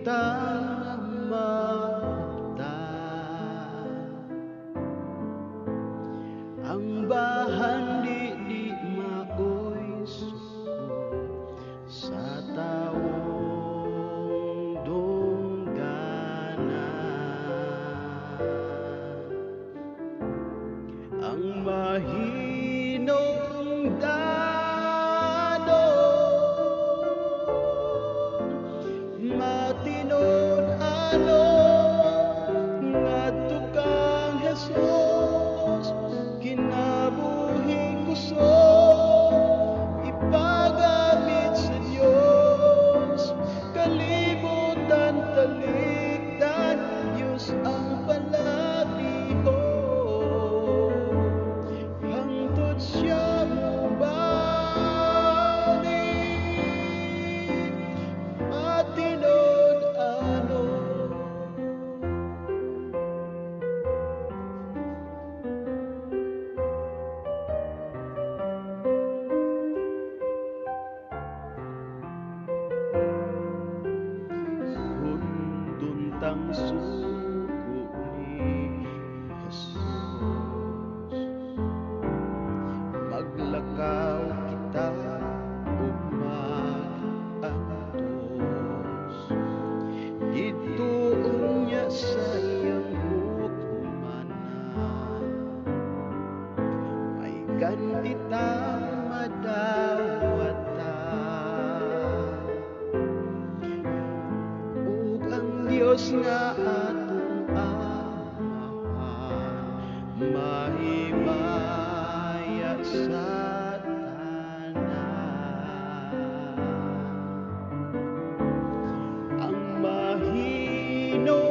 kalibutan mata. Ang bahan di maoy suko sa taong dunggana. Ang mahinong dano matinon ano ngadto kang Jesus kinabuhing kusog ipagamit sa Dios kalibutan talikdan Dios ang palabihon hangtod siya mobalik matinud ano. Hunduntang suko ni Jesus maglakaw kita ug mag-antos dito unya sa iyang hukumanan may ganti tang madawata ug ang Dios nga atong amahan mahimaya sa tanan. Ang mahino